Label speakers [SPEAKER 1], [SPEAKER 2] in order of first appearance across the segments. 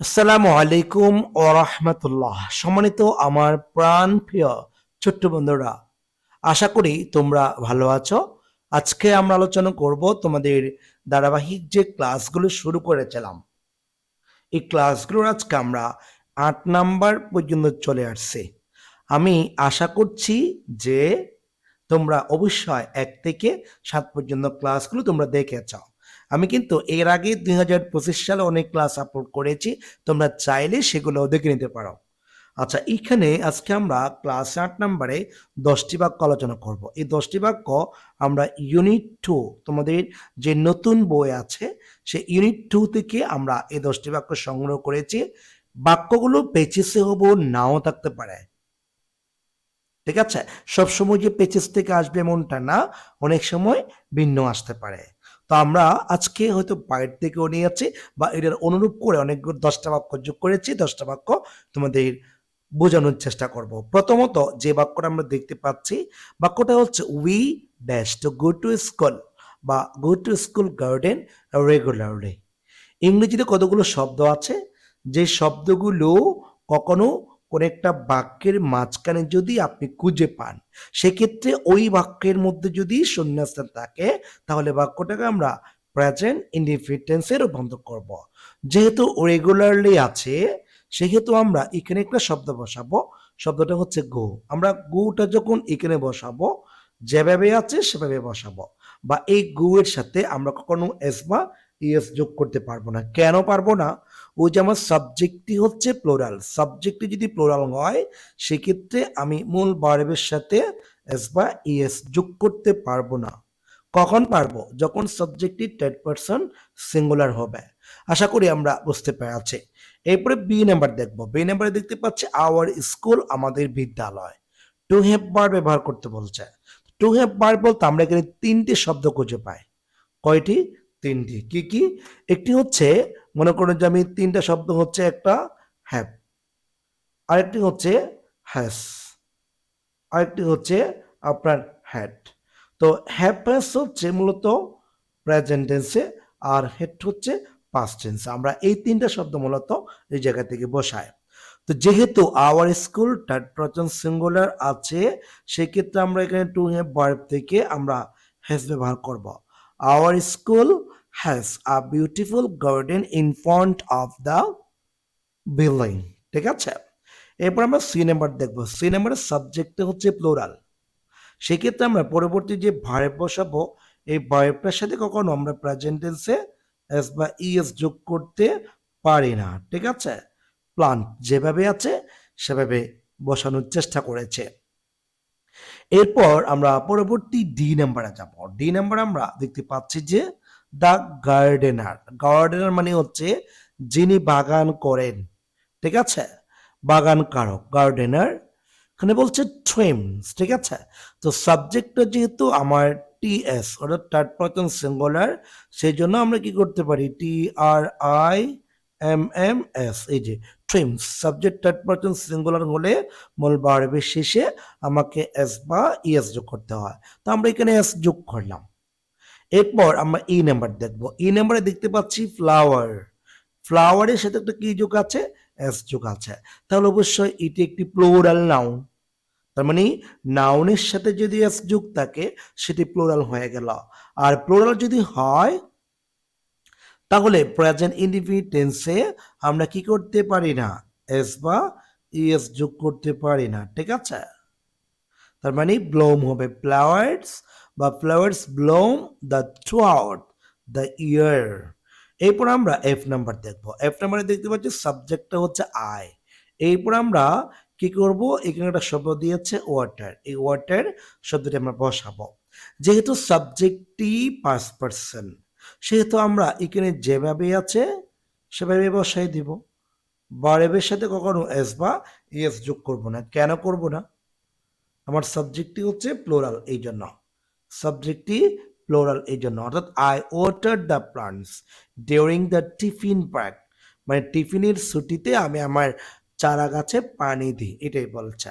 [SPEAKER 1] আসসালামু আলাইকুম ও রাহমাতুল্লাহ। সম্মানিত আমার প্রাণ প্রিয় ছোট্ট বন্ধুরা, আশা করি তোমরা ভালো আছো। আজকে আমরা আলোচনা করব তোমাদের ধারাবাহিক যে ক্লাসগুলো শুরু করেছিলাম, এই ক্লাসগুলোর আজকে আমরা 8 নাম্বার পর্যন্ত চলে আসছি। আমি আশা করছি যে তোমরা অবশ্যই 1 থেকে 7 পর্যন্ত ক্লাসগুলো তোমরা দেখেছ। আমি কিন্তু এর আগে 2025 সালে অনেক ক্লাস আপলোড করেছি, তোমরা চাইলে সেগুলো দেখে নিতে পারো। আচ্ছা, এইখানে আজকে আমরা ক্লাস 8 নাম্বারে 10টি বাক্য আলোচনা করব। এই 10টি বাক্য আমরা ইউনিট 2, তোমাদের যে নতুন বই আছে সেই ইউনিট 2 থেকে আমরা এই 10টি বাক্য সংগ্রহ করেছি। বাক্যগুলো পেচিসে হবো নাও থাকতে পারে, ঠিক আছে? সবসময় যে পেচেস থেকে আসবে এমনটা না, অনেক সময় ভিন্ন আসতে পারে। তো আমরা আজকে হয়তো বাইরে থেকেও নিয়েছি বা এটার অনুরূপ করে অনেকগুলো 10টা বাক্য যোগ করেছি। 10টা বাক্য তোমাদের বোঝানোর চেষ্টা করব। প্রথমত যে বাক্যটা আমরা দেখতে পাচ্ছি, বাক্যটা হচ্ছে we dash to go to school বা go to school garden regularly. ইংরেজিতে কতগুলো শব্দ আছে, যে শব্দগুলো কখনো কোন একটা বাক্যের মাঝখানে যদি আপনি খুঁজে পান, সেক্ষেত্রে ওই বাক্যের মধ্যে যদি শূন্যস্থান থাকে, তাহলে বাক্যটাকে আমরা প্রেজেন্ট ইনডিফিনিট টেন্সে রূপান্তর করব। যেহেতু রেগুলারলি আছে, সেহেতু আমরা এখানে একটা শব্দ বসাবো। শব্দটা হচ্ছে গো। আমরা গোটা যখন এখানে বসাবো, যেভাবে আছে সেভাবে বসাবো। বা এই গো এর সাথে আমরা কখনো এস বা ইএস যোগ করতে পারবো না। কেন পারবো না? ওই যে আমার সাবজেক্টটি হচ্ছে প্লোরাল। সাবজেক্টটি যদি প্লোরাল হয়, সেক্ষেত্রে আমি মূল ভার্বের সাথে এস বা ইএস যোগ করতে পারবো না। কখন পারবো? যখন সাবজেক্টটি থার্ড পারসন সিঙ্গুলার হবে। আশা করি আমরা বুঝতে পেরেছি। এরপরে বি নাম্বার দেখবো। বি নাম্বারে দেখতে পাচ্ছি আওয়ার স্কুল, আমাদের বিদ্যালয়। টু হ্যাভ ভার্ব ব্যবহার করতে বলছে। টু হ্যাভ ভার্ব বলতে আমরা এখানে 3টে শব্দ খুঁজে পাই। কয়টি? 3টি। কি কি? একটি হচ্ছে, মনে করুন যে আমি 3টা শব্দ হচ্ছে, একটা হ্যাভ, আরেকটি হচ্ছে হ্যাজ, আরেকটি হচ্ছে আপনার হ্যাড। তো হ্যাভ হ্যাজ হচ্ছে মূলত প্রেজেন্ট টেন্সে, আর হ্যাড হচ্ছে পাস্ট টেন্সে। আমরা এই 3টা শব্দ মূলত এই জায়গা থেকে বসাই। তো যেহেতু our school third person singular আছে, সেক্ষেত্রে আমরা এখানে টু হ্যাভ ভার্ব থেকে আমরা হ্যাজ ব্যবহার করব। Our school has a beautiful garden in front of the building. ঠিক আছে? এরপর আমরা সি নাম্বার দেখবো। সি নাম্বারের সাবজেক্টটা হচ্ছে প্লোরাল। সেক্ষেত্রে আমরা পরবর্তী যে ভার্ব বসাবো, এই ভার্বটার সাথে কখনো আমরা প্রেজেন্ট টেন্সে এস বা ইএস যোগ করতে পারি না। ঠিক আছে? প্লান্ট যেভাবে আছে সেভাবে বসানোর চেষ্টা করেছে। এরপর আমরা পরবর্তী ডি নাম্বারে যাব। ডি নাম্বারে আমরা দেখতে পাচ্ছি যে দ্য গার্ডেনার। গার্ডেনার মানে হচ্ছে যিনি বাগান করেন। ঠিক আছে? বাগান কারক, গার্ডেনার। এখানে বলছে ট্রিমস। ঠিক আছে? তো সাবজেক্টটা যেহেতু আমার টিএস অর্থাৎ থার্ড পারসন সিঙ্গুলার, সেই জন্য আমরা কি করতে পারি? TRIMMS, এই যে trims. Subject third person singular হলে মূল ভার্বের শেষে আমাকে এস বা ইএস যোগ করতে হয়। তো আমরা এখানে এস যোগ করলাম। এরপর আমরা ই নাম্বার দেখবো। ই নাম্বারে দেখতে পাচ্ছি ফ্লাওয়ার। ফ্লাওয়ারের সাথে একটা কি যোগ আছে? এস যোগ আছে। তাহলে অবশ্যই এটি একটি প্লুরাল নাউন। তার মানে নাউনের সাথে যদি এস যোগ থাকে, সেটি প্লুরাল হয়ে গেল। আর প্লুরাল যদি হয়, তাহলে প্রেজেন্ট ইনডিফিনিট টেন্সে আমরা কি করতে পারি না? এস বা ইএস যোগ করতে পারি না। ঠিক আছে? তার মানে ব্লোম হবে ফ্লাওয়ার্স বা flowers bloom the through out the year. এরপর আমরা এফ নাম্বার দেখবো। এফ নাম্বারে দেখতে পাচ্ছি সাবজেক্টটা হচ্ছে আই। এরপর আমরা কি করব? এখানে একটা শব্দ দিয়েছে ওয়াটার। এই ওয়াটার শব্দটি আমরা বসাবো। যেহেতু সাবজেক্টটি পাস্ট পারসন, সেহেতু আমরা এখানে যেভাবে আছে সেভাবে বসাই দিব। ভার্বের সাথে কখনো এস বা ইএস যোগ করব না। কেন করব না? আমার সাবজেক্টটি হচ্ছে প্লোরাল, এই জন্য। সাবজেক্টটি প্লোরাল এই জন্য, অর্থাৎ I water the plants during the tiffin break, মানে টিফিনের ছুটিতে আমি আমার চারা গাছে পানি দিই, এটাই বলছে।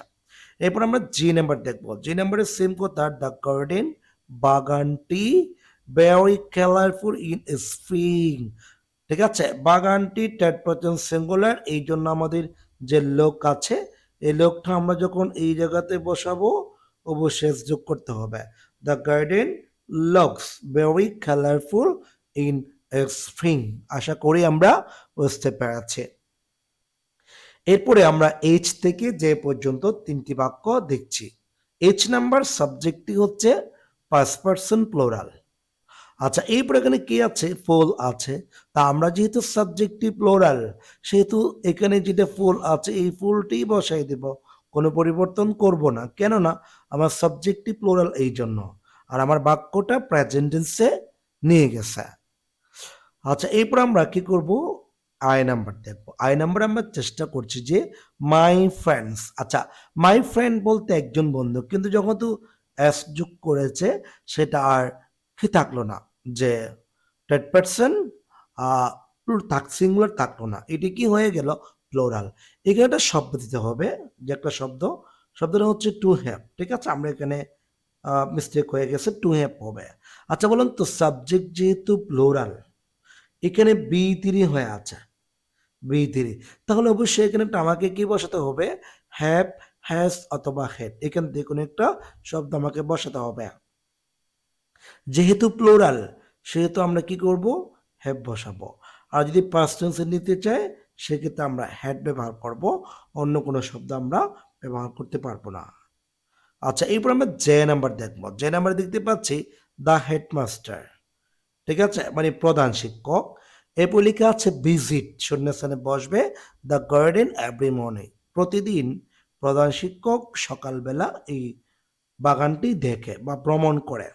[SPEAKER 1] এরপর আমরা জি নাম্বার দেখবো। জি নাম্বারে সেম কথা, দ্য গার্ডেন, বাগানটি, ভেরি কালারফুল ইন স্প্রিং, ঠিক আছে, বাগানটি থার্ড পারসন সিঙ্গুলার, এই জন্য আমাদের যে লোক আছে এই লোকটা আমরা যখন এই জায়গাতে বসাবো অবশ্যই যোগ করতে হবে। The garden looks very colourful in spring. আশা করি আমরা বুঝতে পেরেছি। এরপরে আমরা এইচ থেকে যে পর্যন্ত তিনটি বাক্য দেখছি। এইচ নাম্বার সাবজেক্টটি হচ্ছে ফার্স্ট পারসন প্লোরাল। আচ্ছা, এরপর এখানে কি আছে? ফুল আছে। তা আমরা যেহেতু সাবজেক্টটি প্লোরাল সেহেতু এখানে যেটা ফুল আছে এই ফুলটি বসাই দেব, কোনো পরিবর্তন করব না, কেননা আমার সাবজেক্টটি প্লোরাল এই জন্য, আর আমার বাক্যটা প্রেজেন্ট টেন্সে নিয়ে গেছে। আচ্ছা, এরপর আমরা কি করব? আই নাম্বার দেখবো। আই নাম্বার আমরা চেষ্টা করছি যে মাই ফ্রেন্ডস। আচ্ছা, মাই ফ্রেন্ড বলতে একজন বন্ধু, কিন্তু যখন তো এস যোগ করেছে সেটা আর কি থাকলো না, যে থার্ড পারসন সিঙ্গুলার থাকলো না, এটি কি হয়ে গেল? প্লোরাল। এখানে একটা শব্দ দিতে হবে, যে একটা শব্দটা হচ্ছে টু হ্যাভ। ঠিক আছে, আমরা এখানে মিস্টেক হয়ে গেছে, টু হ্যাভ হবে। আচ্ছা বলুন তো, সাবজেক্ট যেহেতু প্লোরাল এখানে বি থ্রি হয়ে আছে, বি থ্রি, তাহলে অবশ্যই এখানে একটা আমাকে কি বসাতে হবে? হ্যাভ, হ্যাজ অথবা হ্যাড, এখান থেকে কোনো একটা শব্দ আমাকে বসাতে হবে। যেহেতু প্লোরাল সেহেতু আমরা কি করব? হ্যাভ বসাবো। আর যদি পাস্ট টেন্সে নিতে চাই সেক্ষেত্রে আমরা হ্যাড ব্যবহার করব, অন্য কোনো শব্দ আমরা ব্যবহার করতে পারবো না। আচ্ছা, এরপর আমরা যে নাম্বার দেখবো। যে নাম্বার দেখতে পাচ্ছি দ্য হেডমাস্টার। ঠিক আছে, মানে প্রধান শিক্ষক। এরপর লেখা আছে ভিজিট, শূন্যস্থানে বসবে দ্য গার্ডেন এভরি মর্নিং। প্রতিদিন প্রধান শিক্ষক সকালবেলা এই বাগানটি দেখে বা ভ্রমণ করে।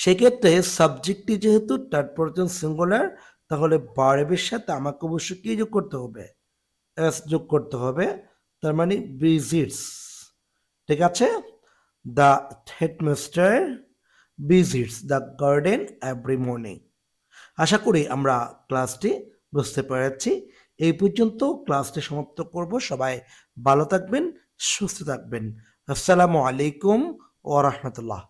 [SPEAKER 1] সেক্ষেত্রে সাবজেক্টটি যেহেতু থার্ড পারসন সিঙ্গুলার, তাহলে ভার্বের সাথে আমাকে অবশ্যই কি যোগ করতে হবে? এস যোগ করতে হবে, তার মানে ভিজিটস। ঠিক আছে, the headmaster visits the garden every morning. আশা করি আমরা ক্লাসটি বুঝতে পেরেছি। এই পর্যন্ত ক্লাসটি সমাপ্ত করব। সবাই ভালো থাকবেন, সুস্থ থাকবেন। আসসালামু আলাইকুম ওয়া রাহমাতুল্লাহ।